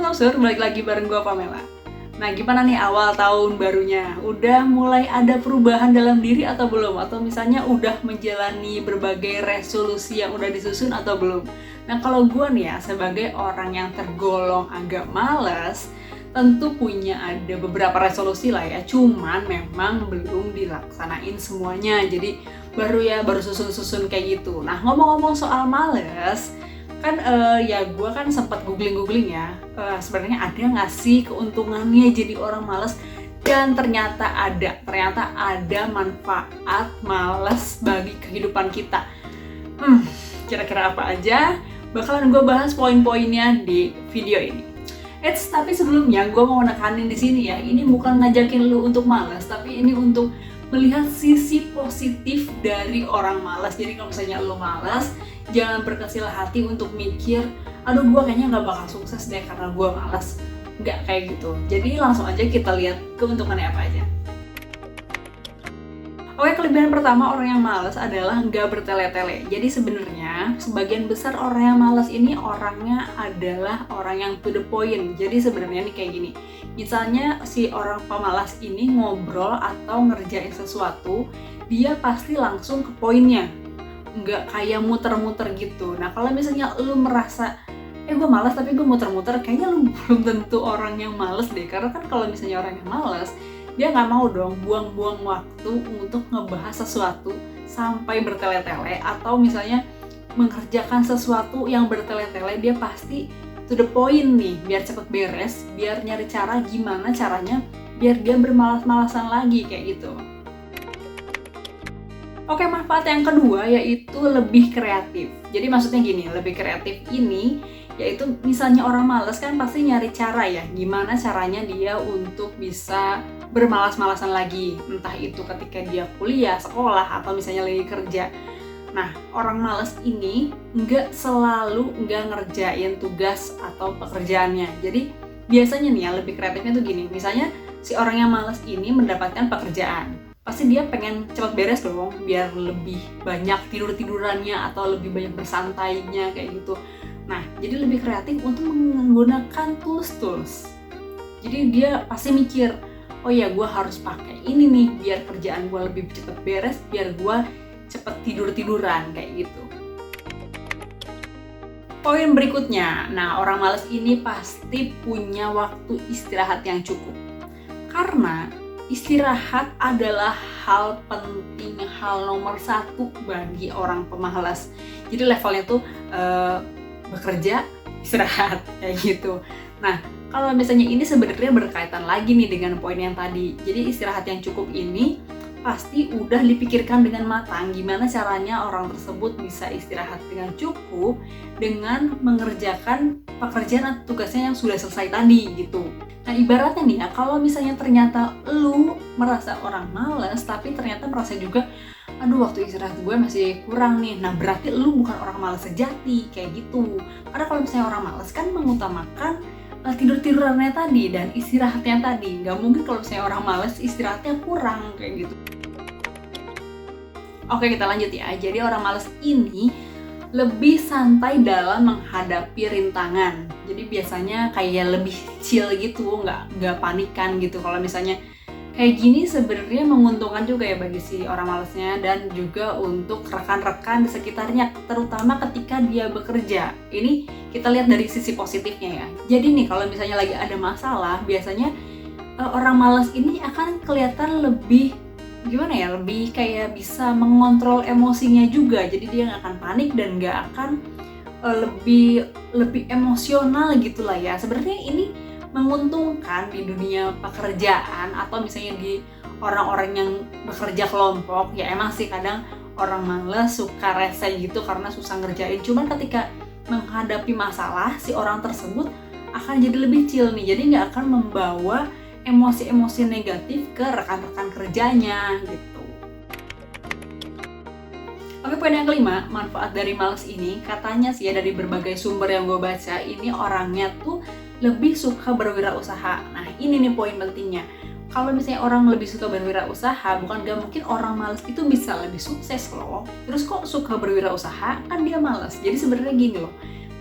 Ngosur, balik lagi bareng gue Pamela. Nah, gimana nih awal tahun barunya? Udah mulai ada perubahan dalam diri atau belum? Atau misalnya udah menjalani berbagai resolusi yang udah disusun atau belum? Nah, kalau gue nih ya, sebagai orang yang tergolong agak malas, tentu punya ada beberapa resolusi lah ya, cuman memang belum dilaksanain semuanya. Jadi baru susun-susun kayak gitu. Nah, ngomong-ngomong soal males, kan ya gue kan sempat googling ya, sebenarnya ada nggak sih keuntungannya jadi orang malas? Dan ternyata ada manfaat malas bagi kehidupan kita. Kira-kira apa aja? Bakalan gue bahas poin-poinnya di video ini. Tapi sebelumnya gue mau nekanin di sini ya, ini bukan ngajakin lu untuk malas, tapi ini untuk melihat sisi positif dari orang malas. Jadi kalau misalnya lu malas, jangan berkecil hati untuk mikir, aduh gue kayaknya gak bakal sukses deh karena gue malas. Nggak kayak gitu. Jadi langsung aja kita lihat keuntungannya apa aja. Oke, kelebihan pertama orang yang malas adalah nggak bertele-tele. Jadi sebenarnya sebagian besar orang yang malas ini orangnya adalah orang yang to the point. Jadi sebenarnya nih kayak gini. Misalnya si orang pemalas ini ngobrol atau ngerjain sesuatu, dia pasti langsung ke poinnya. Nggak kayak muter-muter gitu. Nah, kalau misalnya lu merasa gue malas tapi gue muter-muter, kayaknya lu belum tentu orang yang malas deh. Karena kan kalau misalnya orang yang malas, dia nggak mau dong buang-buang waktu untuk ngebahas sesuatu sampai bertele-tele, atau misalnya mengerjakan sesuatu yang bertele-tele. Dia pasti to the point nih, biar cepet beres, biar nyari cara gimana caranya biar dia bermalas-malasan lagi kayak gitu. Oke, manfaat yang kedua yaitu lebih kreatif. Jadi maksudnya gini, lebih kreatif ini yaitu misalnya orang malas kan pasti nyari cara ya, gimana caranya dia untuk bisa bermalas-malasan lagi, entah itu ketika dia kuliah, sekolah, atau misalnya lagi kerja. Nah, orang malas ini nggak selalu nggak ngerjain tugas atau pekerjaannya. Jadi biasanya nih ya, lebih kreatifnya tuh gini, misalnya si orang yang malas ini mendapatkan pekerjaan, pasti dia pengen cepat beres dong, biar lebih banyak tidur-tidurannya atau lebih banyak bersantainya kayak gitu. Nah, jadi lebih kreatif untuk menggunakan tools. Jadi dia pasti mikir, oh ya gue harus pakai ini nih biar kerjaan gue lebih cepat beres, biar gue cepet tidur-tiduran kayak gitu. Poin berikutnya, nah orang malas ini pasti punya waktu istirahat yang cukup. Karena istirahat adalah hal penting, hal nomor satu bagi orang pemalas. Jadi levelnya tuh bekerja, istirahat kayak gitu. Nah, kalau misalnya ini sebenarnya berkaitan lagi nih dengan poin yang tadi. Jadi istirahat yang cukup ini pasti udah dipikirkan dengan matang gimana caranya orang tersebut bisa istirahat dengan cukup dengan mengerjakan pekerjaan atau tugasnya yang sudah selesai tadi gitu. Nah, ibaratnya nih ya, kalau misalnya ternyata lu merasa orang malas tapi ternyata merasa juga aduh waktu istirahat gue masih kurang nih, nah berarti lu bukan orang malas sejati kayak gitu. Karena kalau misalnya orang malas kan mengutamakan tidur-tidurannya tadi dan istirahatnya tadi. Nggak mungkin kalau misalnya orang malas istirahatnya kurang kayak gitu. Oke, kita lanjut ya. Jadi orang malas ini lebih santai dalam menghadapi rintangan. Jadi biasanya kayak lebih chill gitu, nggak panikan gitu. Kalau misalnya kayak gini sebenarnya menguntungkan juga ya bagi si orang malasnya dan juga untuk rekan-rekan di sekitarnya, terutama ketika dia bekerja. Ini kita lihat dari sisi positifnya ya. Jadi nih kalau misalnya lagi ada masalah, biasanya orang malas ini akan kelihatan lebih lebih kayak bisa mengontrol emosinya juga. Jadi dia nggak akan panik dan nggak akan lebih emosional gitulah ya. Sebenarnya ini menguntungkan di dunia pekerjaan atau misalnya di orang-orang yang bekerja kelompok. Ya emang sih kadang orang malas suka rese gitu karena susah ngerjain. Cuman ketika menghadapi masalah, si orang tersebut akan jadi lebih chill nih. Jadi nggak akan membawa emosi-emosi negatif ke rekan-rekan kerjanya gitu. Oke, poin yang kelima, manfaat dari malas ini katanya sih ya dari berbagai sumber yang gue baca, ini orangnya tuh lebih suka berwirausaha. Nah, ini nih poin pentingnya. Kalau misalnya orang lebih suka berwirausaha, bukan gak mungkin orang malas itu bisa lebih sukses loh. Terus kok suka berwirausaha? Kan dia malas. Jadi sebenarnya gini loh,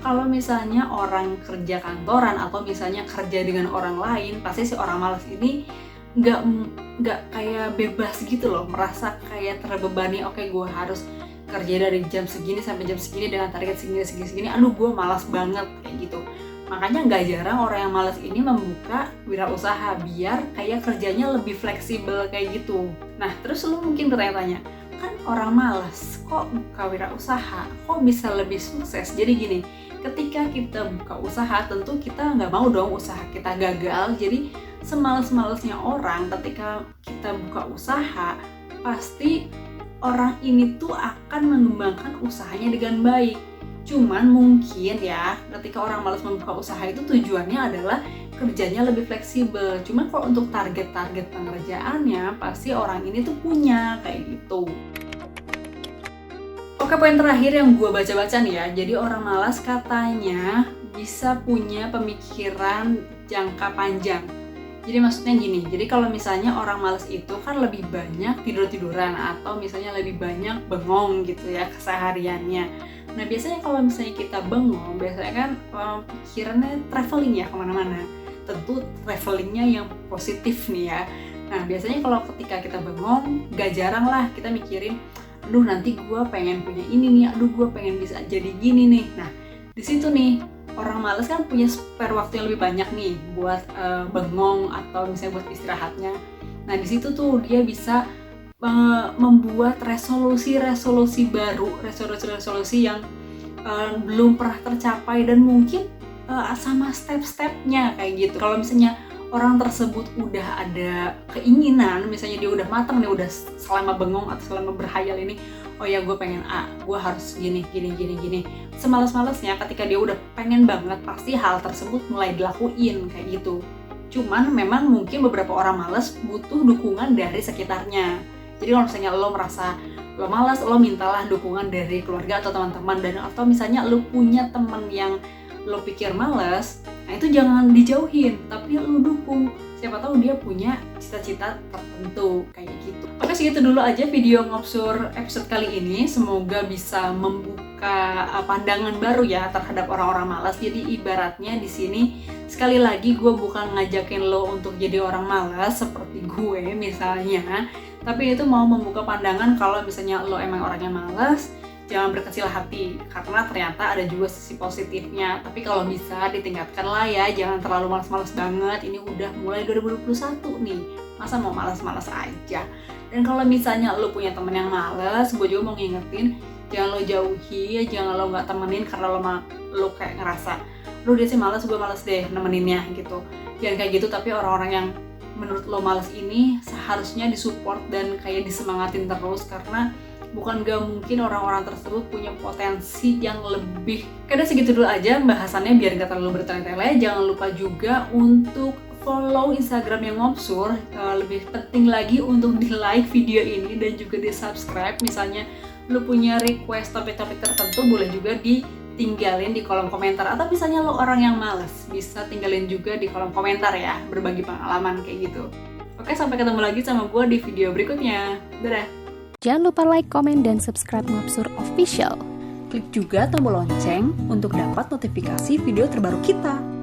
kalau misalnya orang kerja kantoran atau misalnya kerja dengan orang lain, pasti si orang malas ini nggak kayak bebas gitu loh, merasa kayak terbebani. Oke, gue harus kerja dari jam segini sampai jam segini dengan target segini, aduh gue malas banget kayak gitu. Makanya nggak jarang orang yang malas ini membuka wirausaha biar kayak kerjanya lebih fleksibel kayak gitu. Nah, terus lu mungkin bertanya-tanya, kan orang malas kok buka wirausaha, kok bisa lebih sukses? Jadi gini, ketika kita buka usaha tentu kita nggak mau dong usaha kita gagal. Jadi semales-malesnya orang ketika kita buka usaha, pasti orang ini tuh akan mengembangkan usahanya dengan baik. Cuman mungkin ya, ketika orang malas membuka usaha itu tujuannya adalah kerjanya lebih fleksibel. Cuman kalau untuk target-target pengerjaannya, pasti orang ini tuh punya kayak gitu. Oke, poin terakhir yang gue baca-baca nih ya. Jadi orang malas katanya bisa punya pemikiran jangka panjang. Jadi maksudnya gini, jadi kalau misalnya orang malas itu kan lebih banyak tidur-tiduran atau misalnya lebih banyak bengong gitu ya kesehariannya. Nah, biasanya kalau misalnya kita bengong, biasanya kan pikirannya traveling ya kemana-mana. Tentu travelingnya yang positif nih ya. Nah, biasanya kalau ketika kita bengong, gak jarang lah kita mikirin, aduh nanti gue pengen punya ini nih, aduh gue pengen bisa jadi gini nih. Nah, di situ nih, orang malas kan punya spare waktu yang lebih banyak nih buat bengong atau misalnya buat istirahatnya. Nah, di situ tuh dia bisa membuat resolusi baru, resolusi yang belum pernah tercapai dan mungkin sama step-stepnya kayak gitu. Kalau misalnya orang tersebut udah ada keinginan, misalnya dia udah matang nih, udah selama bengong atau selama berhayal ini, oh ya gue pengen A, gue harus gini. Semalas-malasnya ketika dia udah pengen banget, pasti hal tersebut mulai dilakuin kayak gitu. Cuman memang mungkin beberapa orang malas butuh dukungan dari sekitarnya. Jadi kalau misalnya lo merasa lo malas, lo mintalah dukungan dari keluarga atau teman-teman. Dan atau misalnya lo punya teman yang lo pikir malas, nah itu jangan dijauhin, tapi lo dukung. Siapa tahu dia punya cita-cita tertentu kayak gitu. Oke, segitu dulu aja video Ngopsur episode kali ini. Semoga bisa membuka pandangan baru ya terhadap orang-orang malas. Jadi ibaratnya di sini sekali lagi gue bukan ngajakin lo untuk jadi orang malas seperti gue misalnya, tapi itu mau membuka pandangan kalau misalnya lo emang orangnya malas, jangan berkecil hati, karena ternyata ada juga sisi positifnya. Tapi kalau bisa ditingkatkan lah ya, jangan terlalu malas-malas banget. Ini udah mulai 2021 nih, masa mau malas-malas aja. Dan kalau misalnya lo punya temen yang malas, gue juga mau ngingetin, jangan lo jauhi, jangan lo gak temenin karena lo kayak ngerasa, lo dia sih malas, gue malas deh nemeninnya gitu. Jangan kayak gitu, tapi orang-orang yang menurut lo malas ini seharusnya disupport dan kayak disemangatin terus, karena bukan gak mungkin orang-orang tersebut punya potensi yang lebih. Karena segitu dulu aja bahasannya biar gak terlalu bertele-tele. Jangan lupa juga untuk follow Instagramnya Ngopsur. Lebih penting lagi untuk di like video ini dan juga di subscribe. Misalnya lu punya request topik-topik tertentu, boleh juga ditinggalin di kolom komentar. Atau misalnya lo orang yang males, bisa tinggalin juga di kolom komentar ya, berbagi pengalaman kayak gitu. Oke, sampai ketemu lagi sama gue di video berikutnya. Dadah! Jangan lupa like, komen, dan subscribe Ngopsur Official. Klik juga tombol lonceng untuk dapat notifikasi video terbaru kita.